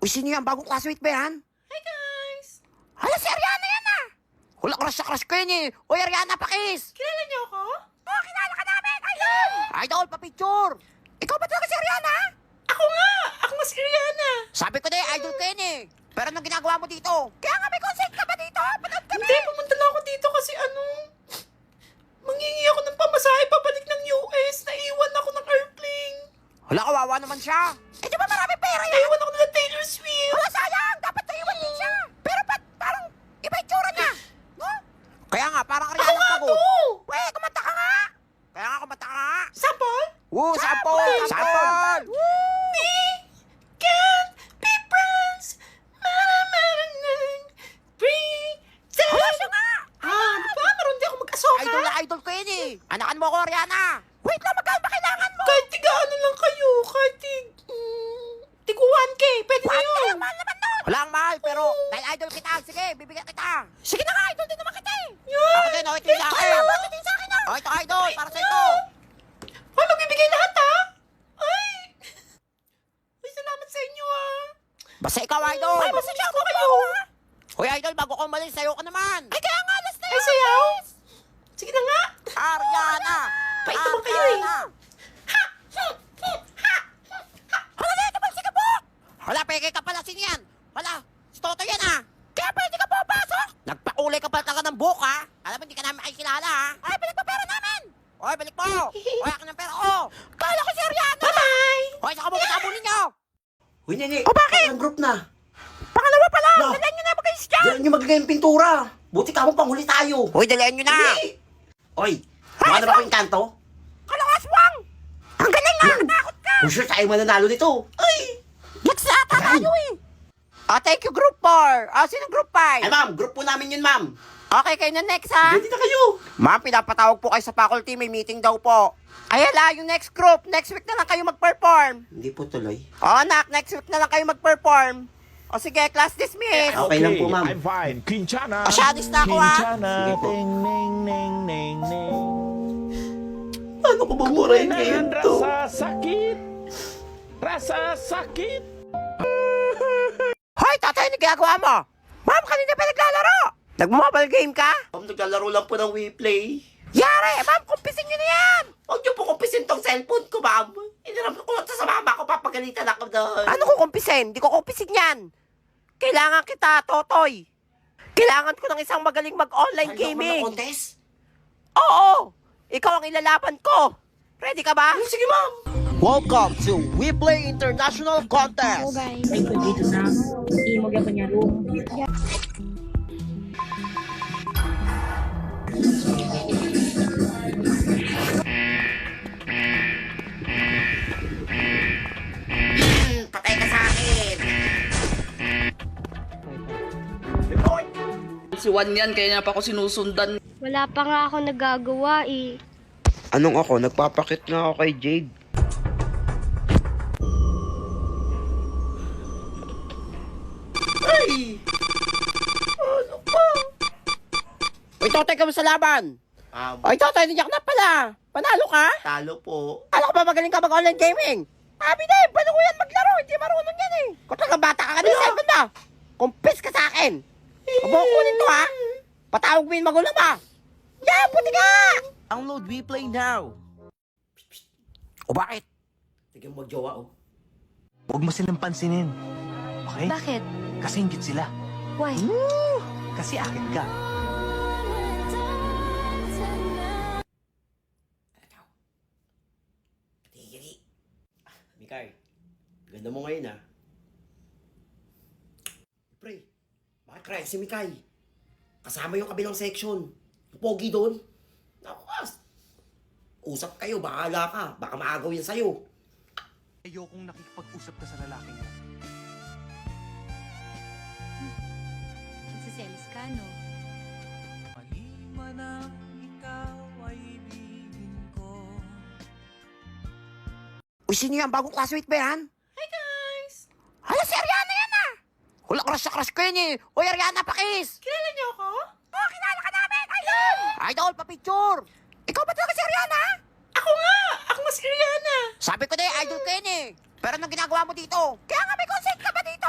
Uy, sino yan? Bagong classmate ba yan? Hi guys! Hala, si Ariana yan ah! Hula, crush na crush ko yun eh. Uy, Ariana, pakis! Kilala niyo ako? Oh, kilala ka namin! Idol! Idol, pa-picture! Ikaw ba talaga si Ariana? Ako nga! Ako nga si Rihanna! Sabi ko na eh, idol ko yun eh. Pero anong ginagawa mo dito? Kaya nga may consent ka ba dito? Panood kami! Hindi, pumunta lang ako dito kasi mangingi ako ng pamasahe pabalik ng US. Naiwan ako ng airplane. Hala, kawawa naman siya. Eh, di ba marami pera yan? Naiwan ako nila Taylor Swift. Hala, sayang! Dapat naiwan din siya. Pero ba't parang iba yung tsura niya? No? Kaya nga, parang Ako Ariana nga pagod. to! Weh, kumanta ka nga! Kaya nga, kumanta ka nga! Sample? Woo, sample! Sample! We can't be friends. Hala, siya nga! Diba? Meron di ako mag-asoka. Idol na idol ko yun eh. Anakan mo ako, Ariana. Wait lang, magkano ba kailangan mo? Kahit tiga-ano lang kayo. Kahit tigo 1K. Pwede na yun. Ang mahal naman nun. Wala ang mahal, pero dahil idol kita, sige, bibigyan kita. Sige na nga, idol din naman kita eh. Yan. Ako din, ito yung sa akin. Ito din sa akin ah. Oh, ito idol, para sa ito. Ay, magbibigay lahat ha? Ay! Ay, salamat sa inyo ha. Basta ikaw, idol. Ay, masaya ko kayo. Hoy, idol, bago ko umalis, sayo ka naman. Ay, kaya nga, last na Ay, sayaw. Sige na nga. Ariana. Pait naman kayo eh. Hala, dito ba, sige po. Hala, peke ka pala, sino yan? Hala, si Toto yan ah. Kaya pwede ka pumapasok. Nagpakulay ka pala talaga ng buhok ha. Alam mo, hindi ka namin makikilala ha. Ay, balik mo pera namin. Hoy, balik mo. Hoy, akin ng pera ko. Kala ko si Ariana. Bye-bye. Hoy, saka mo katabulin niyo. Uy, Nene. O, bakit? Ang group na. Pangalawa pa lang. No. Dalihan nyo na magayos dyan. Diyan nyo magagay yung pintura. Buti ka mong panghuli tayo. Hoy, dalihan nyo na. Hindi. Oy, mga na ba ko yung kanto? Kalakaswang. Ang galing na. Nakakot ka. Kung sure tayo mananalo nito. Ay! Next na ata tayo eh. Thank you, Group 4. Sino Group 5? Ay, ma'am, group po namin yun, ma'am. Okay, kayo na next ha. Ready na kayo. Ma'am, pinapatawag po kayo sa faculty. May meeting daw po. Ay, hala, yung next group. Next week na lang kayo mag-perform. Hindi po tuloy. Anak, next week na lang kayo mag-perform. O sige, class dismiss. Okay lang po, ma'am. I'm fine. Quinchana. Asyadis na ako, ha? Quinchana. Sige po. Ting, ning, ning, ning, ning. Paano ko buburahin ngayon Kunan, to? rasa sakit. Rasa sakit. Hoy, tatay, ano ginagawa mo? Ma'am, kanina pa naglalaro. Nag-mobile game ka? Ma'am, naglalaro lang po ng WePlay. Yare, ma'am, kumpisin nyo na yan. Huwag niyo po kumpisin tong cellphone ko, ma'am. Iniram ko lang to sa mama ko, papagalitan ako doon. Ano ko kumpisin? Hindi ko kumpisin yan. Kailangan kita, Totoy. Kailangan ko ng isang magaling mag-online Ayaw mo gaming. na contest? Oo, ikaw ang ilalaban ko. Ready ka ba? Sige, ma'am. Welcome to WePlay International Contest. Guys, ay ko dito na imo gyapon niya room. Patay ka sa akin. Si Juan yan, kaya niya pa ako sinusundan. Wala pa nga ako nagagawa eh. Anong ako? Nagpapakit nga ako kay Jade. Ay! Ano pa? Uy, Totoy, kamusta laban? Uy, Totoy, nandiyak na pala. Panalo ka? Talo po. Alam ko ba magaling ka mag-online gaming? Sabi na eh, paano ko yan maglaro? Hindi marunong yan eh. Kung talagang bata ka kanina sa ikon na. Kumpis ka sa akin. Kabukunin to ha. Patawag mo yung magulang ba? Yan, puti ka! Download WePlay now. O bakit? Tignan mo magjowa, oh. Huwag mo silang pansinin. Okay? Bakit? Kasi ingit sila. Why? Kasi akin ka. Tigiri. Mikay, ganda mo ngayon, ah. Pre, bakit cry si Mikay? Kasama yung kabilang section. Yung pogi doon. Nakas. Usap kayo, bahala ka. Baka maagaw yan sa'yo. Ayokong nakikipag-usap ka sa lalaking mo. Nagsiselos ka, no? Maliman ang ikaw ay ibigin ko. Uy, sino yan? Bagong classmate ba yan? Hi guys! Hala, si Ariana yan ah! Hula, crush na crush ko yun eh. Uy, Ariana, pakis! Kilala niyo ako? Oh, kilala ka namin! Idol! Idol, pa-picture! Ikaw ba talaga si Ariana? Ako nga! Ako nga si Rihanna! Sabi ko na eh, idol ko yun eh. Pero anong ginagawa mo dito? Kaya nga may consent ka ba dito?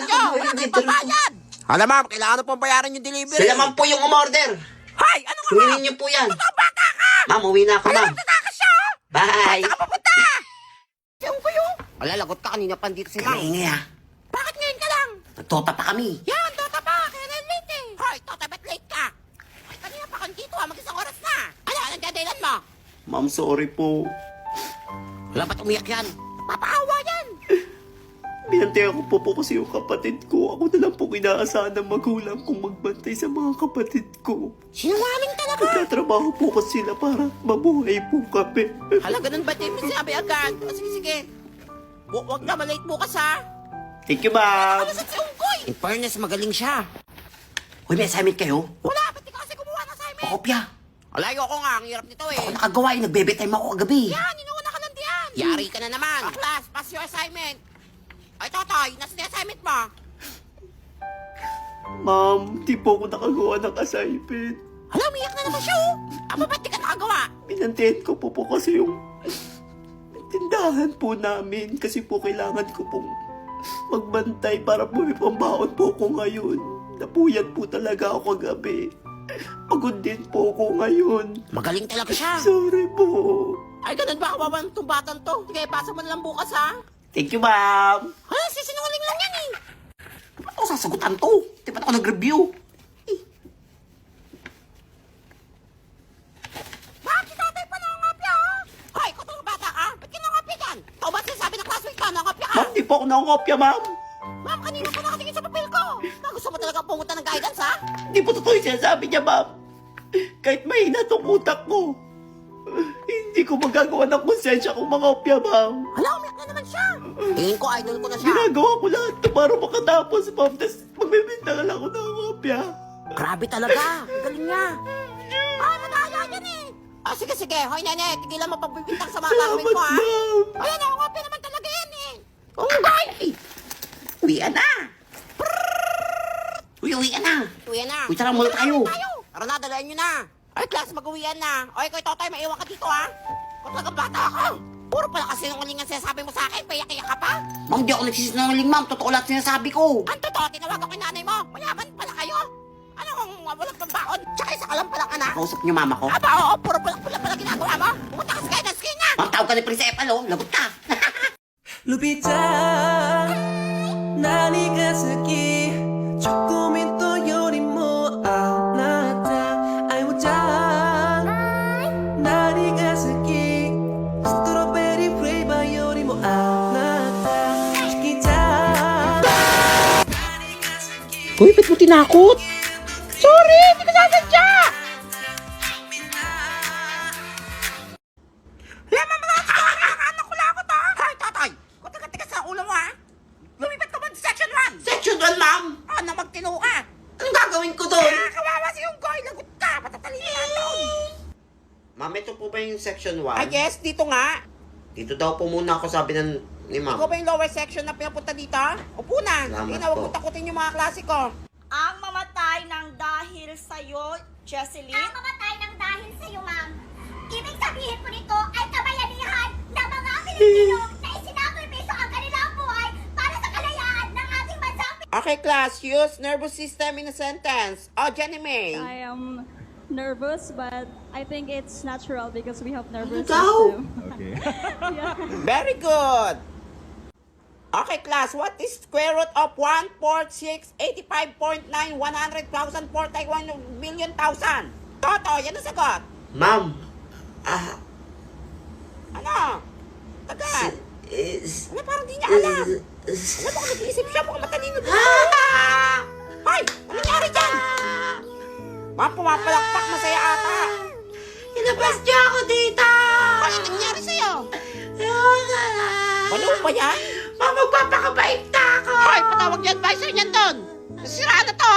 nyo! Wala kayong pambayad! Hala ma'am, kailangan pong bayaran yung delivery. Sila man po yung umorder. Hoy! Ano ka Huwinin niyo po yan. Totoo bata ka! Ma'am, uwi na ako, ma'am. Tatakas siya! oh! Bye. Saan ka pupunta? Yung kuyo. Wala, lagot ka kanina pa dito si ma'am. Kaingay ah. Bakit ngayon ka lang? Nagtota pa kami. Yan, tota pa! Kaya na late eh! Hoy, tota ba't late ka? Ay, kanina pa kang dito mag-isang oras na! Ano, anong dadailan mo? Ma'am, sorry po. Wala ba't umiyak yan? Papaawa yan! Binantayan ko po kasi yung kapatid ko. Ako na lang po inaasahan ng magulang kong magbantay sa mga kapatid ko. Sinungaling talaga! Nagtatrabaho po kasi sila para mabuhay po kami. Hala, ganun ba din? Sinabi agad. O, sige, sige. Huwag na, malate bukas ha. Thank you, ma'am. Ano sa si Unggoy? In fairness, magaling siya. Uy, may assignment kayo? Wala, ba't di ka kasi gumawa ng assignment? Pakopya. Alayo ko nga, ang hirap nito eh. Ako nakagawa eh. Nagbe-bedtime ako kagabi. Yan, inuuna ka ng diyan. Yari ka na naman. Class, pass your assignment. Ay, Totoy, nasa yung assignment mo? Ma'am, di po ako nakagawa ng assignment. Hala, umiyak na naman siya oh. Aba, ba't di ka nakagawa? Binantayan ko po kasi yung tindahan po namin. Kasi po kailangan ko pong magbantay para po may pambaon po ko ngayon. Napuyat po talaga ako kagabi. Pagod din po ako ngayon. Magaling talaga siya. Sorry po. Ay, ganun ba kawawa ng tumbatan to? Sige, pasa mo na lang bukas ha. Thank you, ma'am. Hala, sisinungaling lang yan eh. Ba't ako sasagutan to? Di ba't ako nag-review? Bakit tatay pa nangangapya ha? Hoy, kung itong bata ka, ba't ka nangangapya dyan? Ikaw ba sinasabi ng classmate ka, nangangapya ka? Ma'am, di po ako nakangopya, ma'am. Ma'am, kanina pa nakatingin sa papel ko. Gusto mo talaga pumunta ng guidance ha? Di po totoo yung sinasabi niya, ma'am. Kahit mahina tong utak ko, hindi ko magagawa ng konsensya kung mangopya, ma'am. Hala, umiyak na naman siya. Tingin ko, idol ko na siya. Ginagawa ko lahat to para makatapos, ma'am. Tapos magbibinta na lang ako ng ngopya. Grabe talaga. Ang galing niya. Ah, nadaya yan eh. Ah, sige, sige. Hoy, nene, tigilan mo pagbibintang sa mga Salamat, classmate ko ha. ma'am. Ayan, nangangapya naman talaga yan eh. Unggoy! Uwian na. Uwian na. Uwi na. Uy, tara muna tayo. Tara na, dalayan nyo na. Ay, class, mag-uwian na. Oy, koy, Totoy, maiwan ka dito ha. Kung talagang bata ako. Puro pala kasi nung ulingan sinasabi mo sa akin, payak-iyak ka pa. Ma'am, di ako nagsisinungaling, ma'am. Totoo lahat sinasabi ko. Ang totoo, tinawag ako yung nanay mo. Mayaman pala kayo. Ano kung walang pambaon? Tsaka isa ka lang palang anak. Kausap niyo mama ko. Aba, oo, puro pula pala ginagawa mo. Pumunta ka sa guidance kayo na. Ma'am, tawag ka ni Prinsepal, oh. Lagot ka. ルピちゃん何が好きチョコミントよりもあなたアイモちゃん何が好きストロベリーフレーバーよりもあなた好きじゃん何が好き Uy, ba't mo tinakot? Sorry, hindi ko sasadya! Lemon, mga sorry, nakaano ko lang ako to. Hoy, Totoy, kung taga-tigas sa ulo mo ha. Lumipat ka ba sa section 1? Section 1, ma'am. Ano, magtino ka? Anong gagawin ko doon? Ah, kawawa si Unggoy, lagot ka. Patatalino na doon. Ma'am, ito po ba yung section 1? Ah, yes, dito nga. Dito daw po muna ako sabi ni ma'am. Ikaw ba yung lower section na pinapunta dito? Upo na. Salamat Hindi na, huwag po. mo takutin yung mga klase ko. Ang mamatay ng dahil sa'yo, Jesseline. Ang mamatay ng dahil sa iyo, ma'am. Ibig sabihin po nito ay kabayanihan ng mga Pilipino na isinakripisyo ang kanilang buhay para sa kalayaan ng ating bansa. Okay, class, use nervous system in a sentence. Oh, Jenny May. I am nervous, but I think it's natural because we have nervous Ikaw? system. Very good. Okay, class, what is square root of 14685.9 100,000 million thousand? Toto, yan ang sagot. Ma'am, Ano? Tagal. is... Ano, parang di niya alam. Alam mo kung nag-iisip siya, mukhang matalino din. Hoy, ano nangyari dyan? Mga pumapalakpak, masaya ata. Ilabas niya ako dito! Ano nangyari sa'yo? Ayoko na! Ano ba yan? Ma'am, magpapakabait na ako! Hoy, patawag niyo advisor niyan doon. Nasira na to.